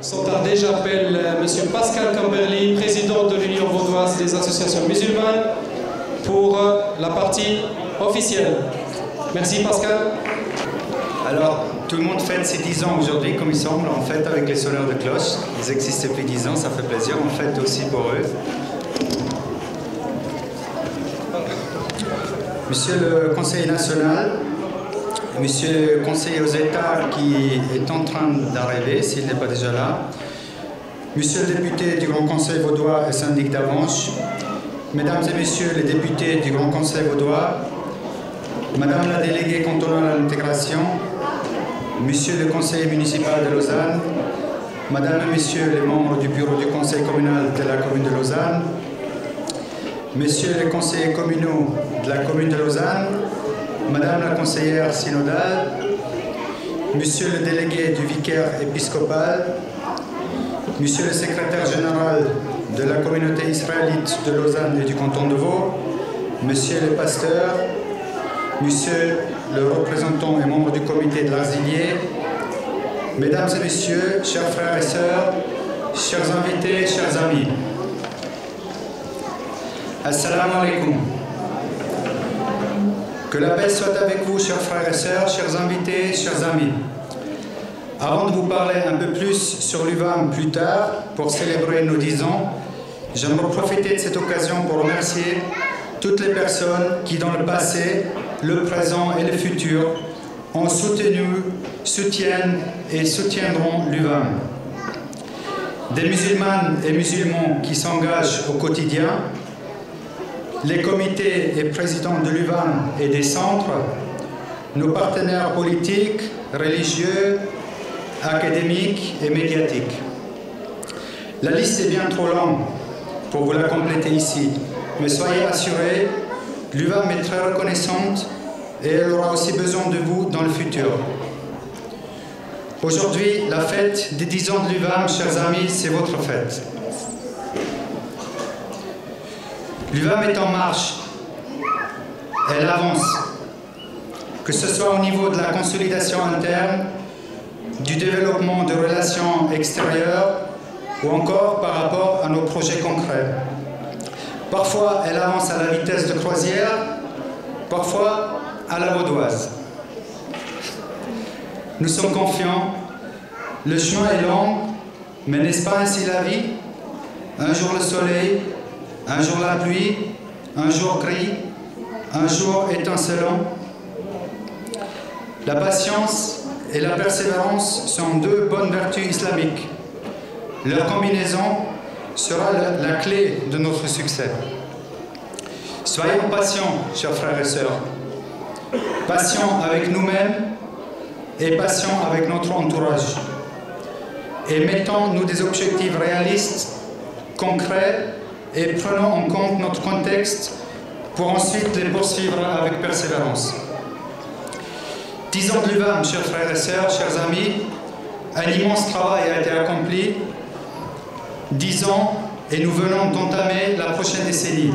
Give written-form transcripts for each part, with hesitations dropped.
Sans tarder, j'appelle M. Pascal Camberly, président de l'Union vaudoise des associations musulmanes, pour la partie officielle. Merci Pascal. Alors, tout le monde fête ses 10 ans aujourd'hui, comme il semble, en fête avec les sonneurs de cloche. Ils existent depuis 10 ans, ça fait plaisir, on fête aussi pour eux. Monsieur le conseiller national, monsieur le conseiller aux États qui est en train d'arriver, s'il n'est pas déjà là, monsieur le député du Grand Conseil vaudois et syndic d'Avanche, mesdames et messieurs les députés du Grand Conseil vaudois, madame la déléguée cantonale à l'intégration, monsieur le conseiller municipal de Lausanne, madame et messieurs les membres du bureau du conseil communal de la commune de Lausanne, messieurs les conseillers communaux de la commune de Lausanne, madame la conseillère synodale, monsieur le délégué du vicaire épiscopal, monsieur le secrétaire général de la communauté israélite de Lausanne et du canton de Vaud, monsieur le pasteur, monsieur le représentant et membre du comité de l'Arzilier, mesdames et messieurs, chers frères et sœurs, chers invités, chers amis. Assalamu alaikum. Que la paix soit avec vous, chers frères et sœurs, chers invités, chers amis. Avant de vous parler un peu plus sur l'UVAM plus tard, pour célébrer nos 10 ans, j'aimerais profiter de cette occasion pour remercier toutes les personnes qui, dans le passé, le présent et le futur, ont soutenu, soutiennent et soutiendront l'UVAM. Des musulmanes et musulmans qui s'engagent au quotidien, les comités et présidents de l'UVAM et des centres, nos partenaires politiques, religieux, académiques et médiatiques. La liste est bien trop longue pour vous la compléter ici, mais soyez assurés, l'UVAM est très reconnaissante et elle aura aussi besoin de vous dans le futur. Aujourd'hui, la fête des 10 ans de l'UVAM, chers amis, c'est votre fête. L'UVAM est en marche, elle avance, que ce soit au niveau de la consolidation interne, du développement de relations extérieures ou encore par rapport à nos projets concrets. Parfois, elle avance à la vitesse de croisière, parfois à la vaudoise. Nous sommes confiants, le chemin est long, mais n'est-ce pas ainsi la vie? Un jour le soleil, un jour la pluie, un jour gris, un jour étincelant. La patience et la persévérance sont deux bonnes vertus islamiques. Leur combinaison sera la clé de notre succès. Soyons patients, chers frères et sœurs. Patients avec nous-mêmes et patients avec notre entourage. Et mettons-nous des objectifs réalistes, concrets, et prenons en compte notre contexte pour ensuite les poursuivre avec persévérance. 10 ans de l'UVAM, chers frères et sœurs, chers amis, un immense travail a été accompli. 10 ans et nous venons d'entamer la prochaine décennie.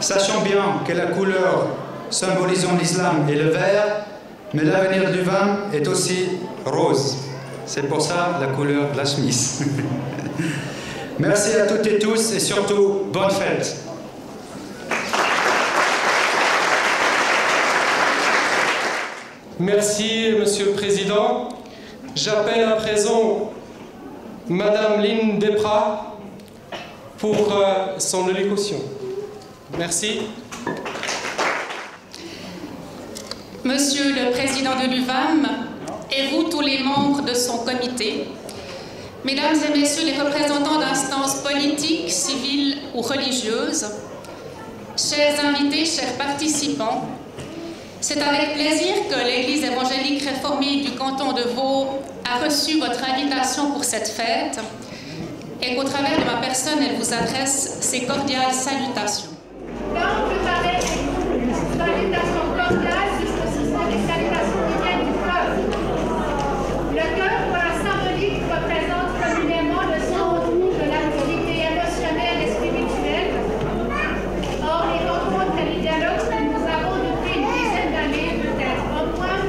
Sachant bien que la couleur symbolisant l'islam est le vert, mais l'avenir de l'UVAM est aussi rose. C'est pour ça la couleur de la chemise. Merci à toutes et tous et surtout, bonne fête. Merci, Monsieur le Président. J'appelle à présent Madame Lynn Desprats pour son allocution. Merci. Monsieur le Président de l'UVAM et vous, tous les membres de son comité, Mesdames et Messieurs les représentants d'instances politiques, civiles ou religieuses, chers invités, chers participants, c'est avec plaisir que l'Église évangélique réformée du canton de Vaud a reçu votre invitation pour cette fête et qu'au travers de ma personne, elle vous adresse ses cordiales salutations. Donc, je parlais des salutations cordiales, puisque ce sont des salutations qui viennent du cœur. Le cœur, pour la symbolique, représente communément le centre de l'activité émotionnelle et spirituelle. Or, les rencontres et les dialogues que nous avons depuis une dizaine d'années, peut-être au moins,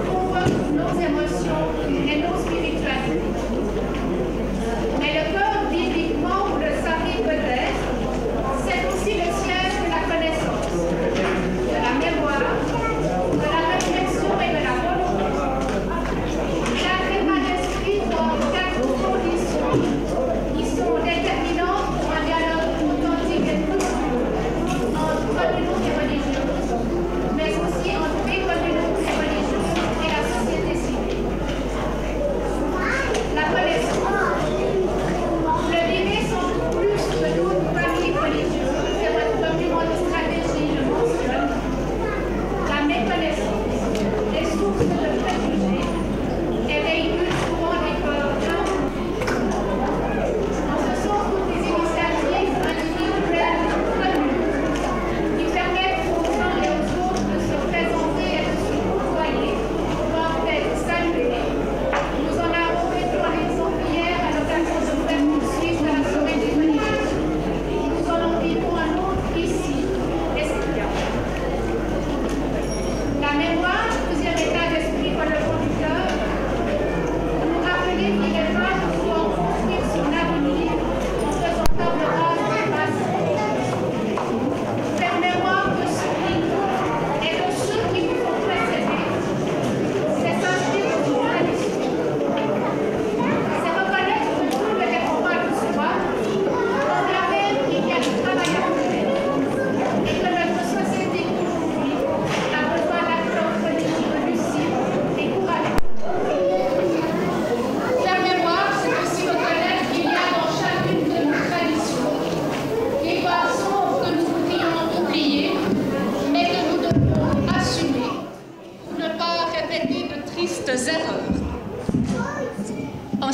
convoquent nos émotions et nos spiritualités.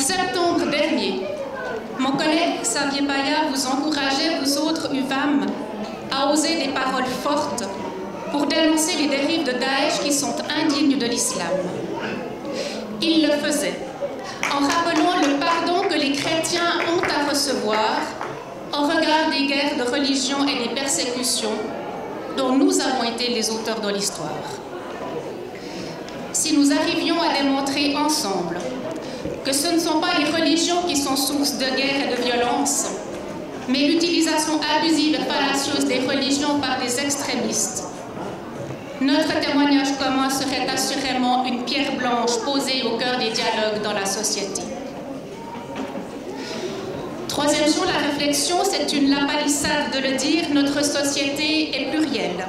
septembre dernier, mon collègue Xavier Paya vous encourageait, vous autres UVAM, à oser des paroles fortes pour dénoncer les dérives de Daesh qui sont indignes de l'islam. Il le faisait en rappelant le pardon que les chrétiens ont à recevoir en regard des guerres de religion et des persécutions dont nous avons été les auteurs dans l'histoire. Si nous arrivions à démontrer ensemble que ce ne sont pas les religions qui sont source de guerre et de violence, mais l'utilisation abusive et fallacieuse des religions par des extrémistes, notre témoignage commun serait assurément une pierre blanche posée au cœur des dialogues dans la société. Troisième jour, la réflexion, c'est une lapalissade de le dire, notre société est plurielle.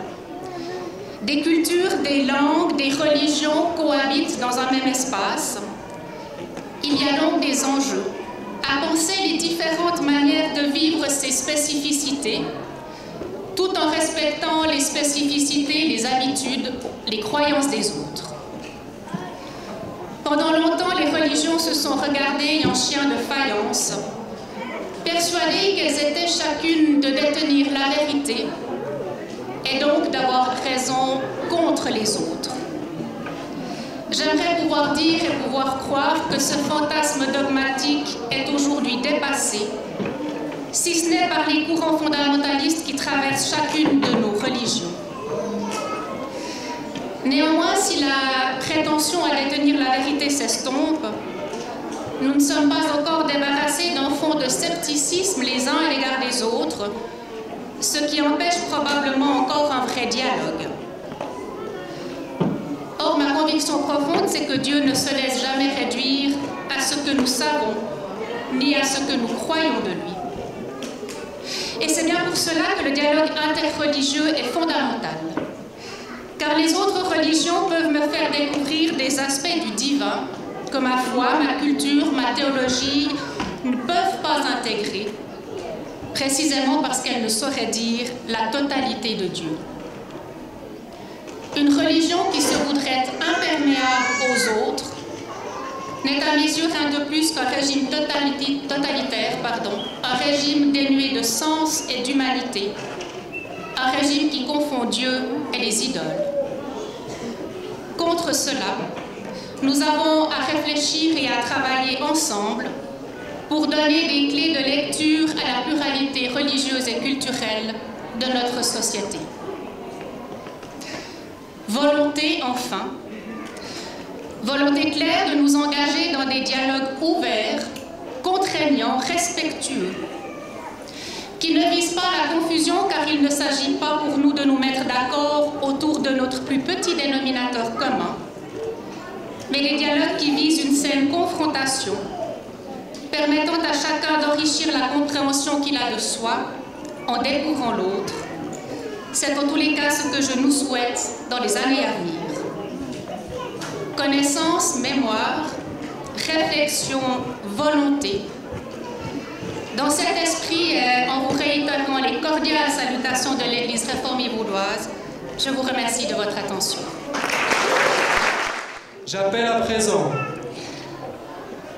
Des cultures, des langues, des religions cohabitent dans un même espace. Il y a donc des enjeux à penser les différentes manières de vivre ces spécificités, tout en respectant les spécificités, les habitudes, les croyances des autres. Pendant longtemps, les religions se sont regardées en chiens de faïence, persuadées qu'elles étaient chacune de détenir la vérité et donc d'avoir raison contre les autres. J'aimerais pouvoir dire et pouvoir croire que ce fantasme dogmatique est aujourd'hui dépassé, si ce n'est par les courants fondamentalistes qui traversent chacune de nos religions. Néanmoins, si la prétention à détenir la vérité s'estompe, nous ne sommes pas encore débarrassés d'un fond de scepticisme les uns à l'égard des autres, ce qui empêche probablement encore un vrai dialogue. Or, ma conviction profonde, c'est que Dieu ne se laisse jamais réduire à ce que nous savons, ni à ce que nous croyons de lui. Et c'est bien pour cela que le dialogue interreligieux est fondamental. Car les autres religions peuvent me faire découvrir des aspects du divin que ma foi, ma culture, ma théologie ne peuvent pas intégrer, précisément parce qu'elles ne sauraient dire la totalité de Dieu. Une religion qui se voudrait imperméable aux autres n'est à mes yeux rien de plus qu'un régime totalitaire, un régime dénué de sens et d'humanité, un régime qui confond Dieu et les idoles. Contre cela, nous avons à réfléchir et à travailler ensemble pour donner des clés de lecture à la pluralité religieuse et culturelle de notre société. Volonté, enfin, volonté claire de nous engager dans des dialogues ouverts, contraignants, respectueux, qui ne visent pas la confusion car il ne s'agit pas pour nous de nous mettre d'accord autour de notre plus petit dénominateur commun, mais des dialogues qui visent une saine confrontation, permettant à chacun d'enrichir la compréhension qu'il a de soi en découvrant l'autre. C'est en tous les cas ce que je nous souhaite dans les années à venir. Connaissance, mémoire, réflexion, volonté. Dans cet esprit, en vous réitérant les cordiales salutations de l'Église réformée vaudoise, je vous remercie de votre attention. J'appelle à présent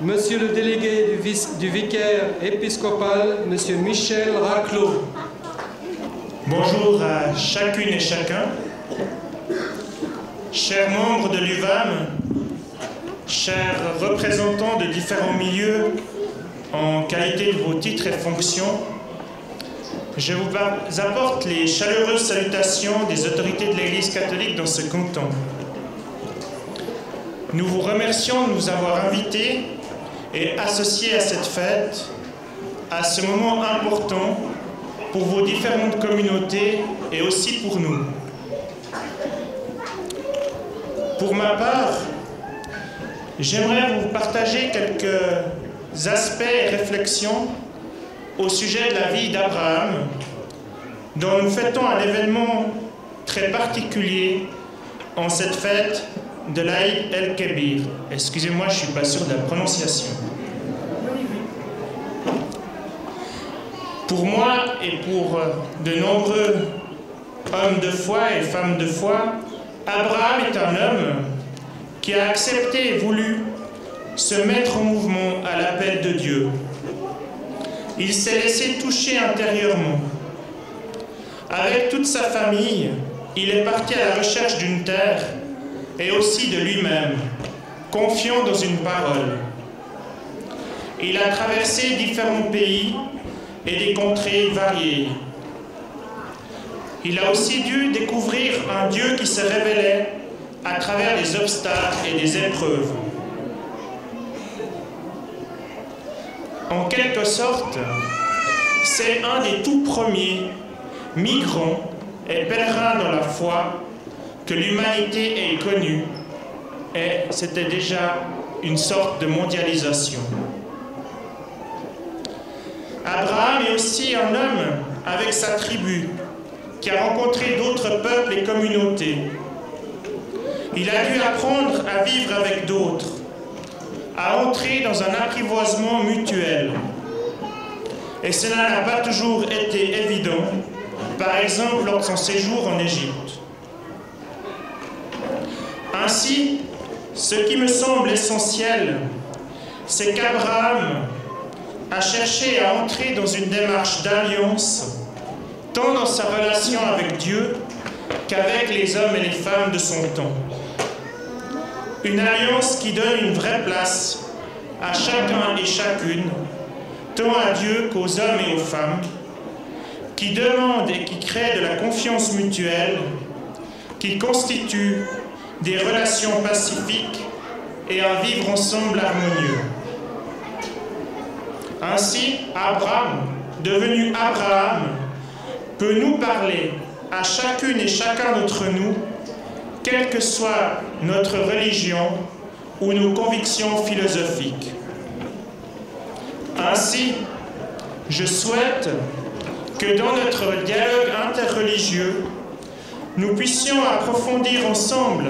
Monsieur le délégué du vicaire épiscopal, Monsieur Michel Raclot. Bonjour à chacune et chacun. Chers membres de l'UVAM, chers représentants de différents milieux en qualité de vos titres et fonctions, je vous apporte les chaleureuses salutations des autorités de l'Église catholique dans ce canton. Nous vous remercions de nous avoir invités et associés à cette fête, à ce moment important pour vos différentes communautés et aussi pour nous. Pour ma part, j'aimerais vous partager quelques aspects et réflexions au sujet de la vie d'Abraham, dont nous fêtons un événement très particulier en cette fête de l'Aïd el-Kébir. Excusez-moi, je ne suis pas sûr de la prononciation. Pour moi et pour de nombreux hommes de foi et femmes de foi, Abraham est un homme qui a accepté et voulu se mettre en mouvement à l'appel de Dieu. Il s'est laissé toucher intérieurement. Avec toute sa famille, il est parti à la recherche d'une terre et aussi de lui-même, confiant dans une parole. Il a traversé différents pays et des contrées variées. Il a aussi dû découvrir un Dieu qui se révélait à travers les obstacles et les épreuves. En quelque sorte, c'est un des tout premiers migrants et pèlerins dans la foi que l'humanité ait connu, et c'était déjà une sorte de mondialisation. Abraham est aussi un homme avec sa tribu, qui a rencontré d'autres peuples et communautés. Il a dû apprendre à vivre avec d'autres, à entrer dans un apprivoisement mutuel. Et cela n'a pas toujours été évident, par exemple lors de son séjour en Égypte. Ainsi, ce qui me semble essentiel, c'est qu'Abraham a cherché à entrer dans une démarche d'alliance, tant dans sa relation avec Dieu qu'avec les hommes et les femmes de son temps. Une alliance qui donne une vraie place à chacun et chacune, tant à Dieu qu'aux hommes et aux femmes, qui demande et qui crée de la confiance mutuelle, qui constitue des relations pacifiques et un vivre ensemble harmonieux. Ainsi, Abraham, devenu Abraham, peut nous parler à chacune et chacun d'entre nous, quelle que soit notre religion ou nos convictions philosophiques. Ainsi, je souhaite que dans notre dialogue interreligieux, nous puissions approfondir ensemble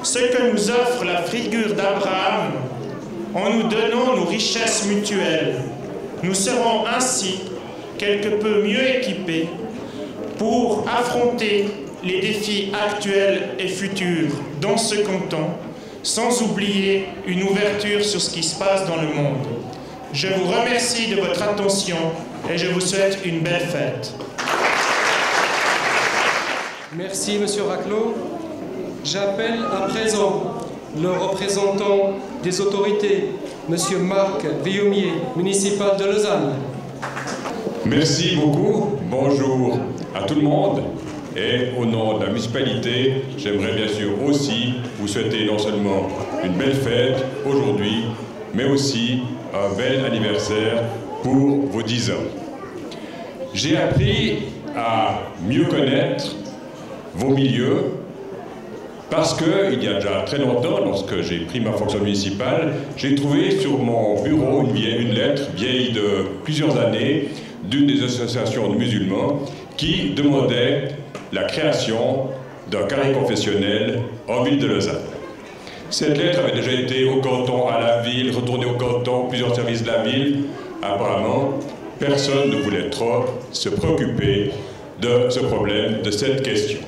ce que nous offre la figure d'Abraham en nous donnant nos richesses mutuelles. Nous serons ainsi quelque peu mieux équipés pour affronter les défis actuels et futurs dans ce canton, sans oublier une ouverture sur ce qui se passe dans le monde. Je vous remercie de votre attention et je vous souhaite une belle fête. Merci, Monsieur Raclot. J'appelle à présent le représentant des autorités, Monsieur Marc Villaumier, municipal de Lausanne. Merci beaucoup. Bonjour à tout le monde. Et au nom de la municipalité, j'aimerais bien sûr aussi vous souhaiter non seulement une belle fête aujourd'hui, mais aussi un bel anniversaire pour vos 10 ans. J'ai appris à mieux connaître vos milieux parce qu'il y a déjà très longtemps, lorsque j'ai pris ma fonction municipale, j'ai trouvé sur mon bureau une lettre vieille de plusieurs années d'une des associations de musulmans qui demandait la création d'un carré confessionnel en ville de Lausanne. Cette lettre avait déjà été au canton, à la ville, retournée au canton, plusieurs services de la ville. Apparemment, personne ne voulait trop se préoccuper de ce problème, de cette question.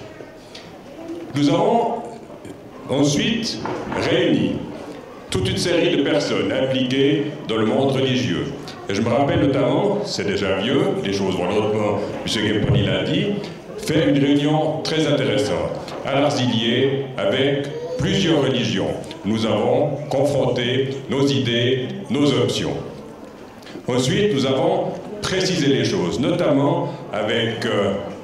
Nous avons ensuite réuni toute une série de personnes impliquées dans le monde religieux. Et je me rappelle notamment, c'est déjà vieux, les choses vont lentement, M. Guemponi l'a dit, fait une réunion très intéressante à l'Arzilier avec plusieurs religions. Nous avons confronté nos idées, nos options. Ensuite, nous avons précisé les choses, notamment avec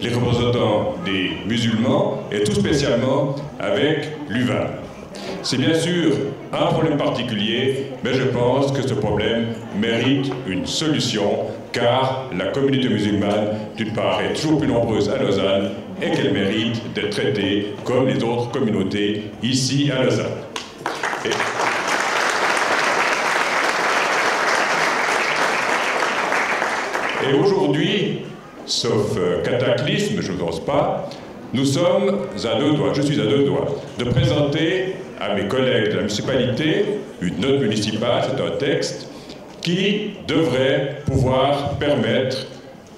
les représentants des musulmans et tout spécialement avec l'UVAM. C'est bien sûr un problème particulier, mais je pense que ce problème mérite une solution, car la communauté musulmane, d'une part, est toujours plus nombreuse à Lausanne et qu'elle mérite d'être traitée comme les autres communautés ici à Lausanne. Et aujourd'hui, sauf cataclysme, je ne pense pas, nous sommes à 2 doigts, je suis à 2 doigts, de présenter à mes collègues de la municipalité une note municipale, c'est un texte qui devrait pouvoir permettre,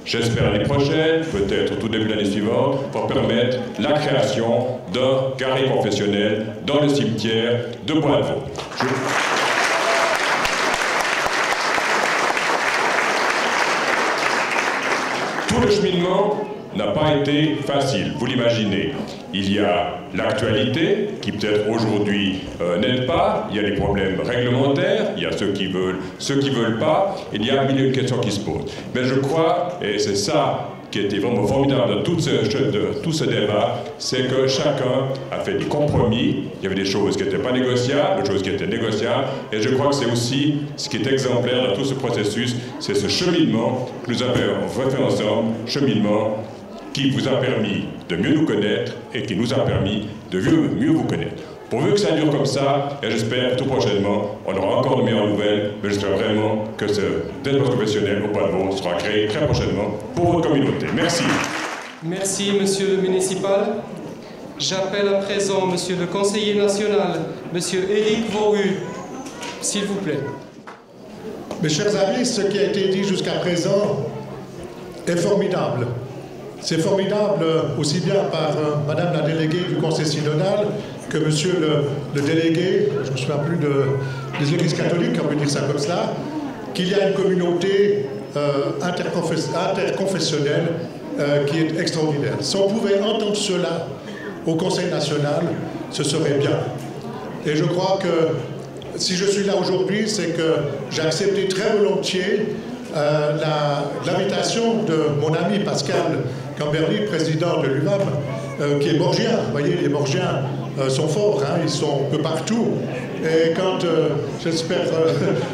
j'espère l'année prochaine, peut-être au tout début de l'année suivante, pour permettre la création d'un carré confessionnel dans le cimetière de Bois-de-Vaux. cheminement n'a pas été facile, vous l'imaginez. Il y a l'actualité, qui peut-être aujourd'hui n'aide pas, il y a les problèmes réglementaires, il y a ceux qui veulent pas, il y a mille et une questions qui se posent. Mais je crois, et c'est ça qui était vraiment formidable dans tout ce débat, c'est que chacun a fait des compromis. Il y avait des choses qui n'étaient pas négociables, des choses qui étaient négociables, et je crois que c'est aussi ce qui est exemplaire dans tout ce processus, c'est ce cheminement que nous avons fait ensemble, cheminement qui vous a permis de mieux nous connaître et qui nous a permis de mieux vous connaître. Pourvu que ça dure comme ça, et j'espère que tout prochainement, on aura encore de meilleures nouvelles, mais j'espère vraiment que ce espace professionnel au Palvo sera créé très prochainement pour votre communauté. Merci. Merci, monsieur le municipal. J'appelle à présent monsieur le conseiller national, monsieur Éric Vauru, s'il vous plaît. Mes chers amis, ce qui a été dit jusqu'à présent est formidable. C'est formidable aussi bien par madame la déléguée du conseil synodal que monsieur le délégué, je ne me souviens plus des églises catholiques, on peut dire ça comme cela, qu'il y a une communauté interconfessionnelle qui est extraordinaire. Si on pouvait entendre cela au Conseil national, ce serait bien. Et je crois que si je suis là aujourd'hui, c'est que j'ai accepté très volontiers l'invitation de mon ami Pascal Camberly, président de l'UVAM, qui est morgien. Vous voyez, les morgiens sont forts, hein, ils sont un peu partout. Et quand, j'espère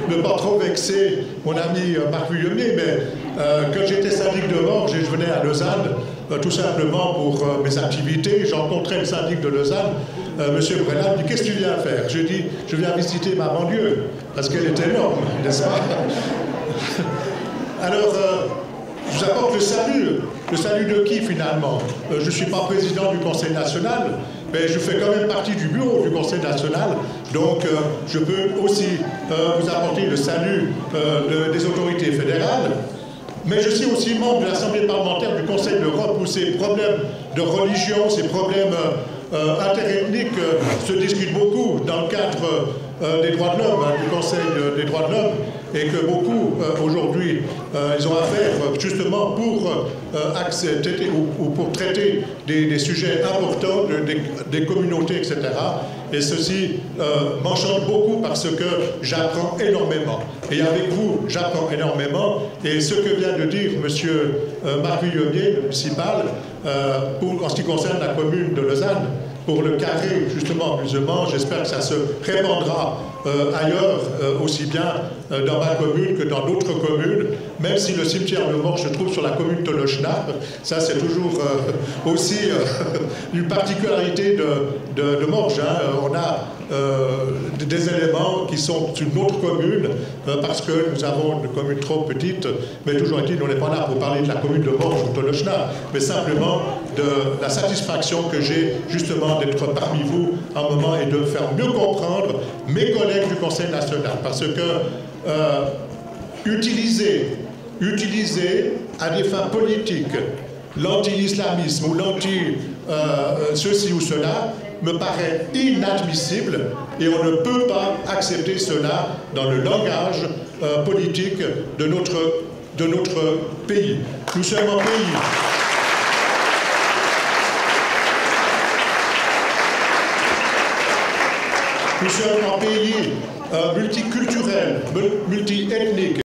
ne pas trop vexer mon ami Marc Vuillemier, mais quand j'étais syndic de Morges et je venais à Lausanne, tout simplement pour mes activités, j'ai rencontré le syndic de Lausanne, M. Brellat, il me dit « Qu'est-ce que tu viens faire ?» Je dis « Je viens visiter ma banlieue, parce qu'elle est énorme, n'est-ce pas ?» Alors, je vous apporte le salut. Le salut de qui, finalement? Je ne suis pas président du Conseil national, mais je fais quand même partie du bureau du Conseil national, donc je peux aussi vous apporter le salut des autorités fédérales. Mais je suis aussi membre de l'Assemblée parlementaire du Conseil de l'Europe, où ces problèmes de religion, ces problèmes interethniques se discutent beaucoup dans le cadre des droits de l'homme, du Conseil des droits de l'homme, et que beaucoup aujourd'hui ils ont à faire justement pour accepter ou pour traiter des sujets importants des communautés, etc. Et ceci m'enchante beaucoup parce que j'apprends énormément. Et avec vous, j'apprends énormément. Et ce que vient de dire M. Marc Vuillemier, le municipal, en ce qui concerne la commune de Lausanne, pour le carré justement musulman, j'espère que ça se répandra ailleurs, aussi bien dans ma commune que dans d'autres communes, même si le cimetière de Morges se trouve sur la commune de Lochnar. Ça, c'est toujours aussi une particularité de Morges. Hein. On a des éléments qui sont d'une autre commune parce que nous avons une commune trop petite, mais toujours est-il, on n'est pas là pour parler de la commune de Morges ou de Lochnar, mais simplement de la satisfaction que j'ai justement d'être parmi vous un moment et de faire mieux comprendre mes collègues du Conseil national, parce que utiliser à des fins politiques l'anti-islamisme ou l'anti-ceci ou cela me paraît inadmissible et on ne peut pas accepter cela dans le langage politique de notre pays. Nous sommes un pays... Nous sommes un pays multiculturel, multiethnique.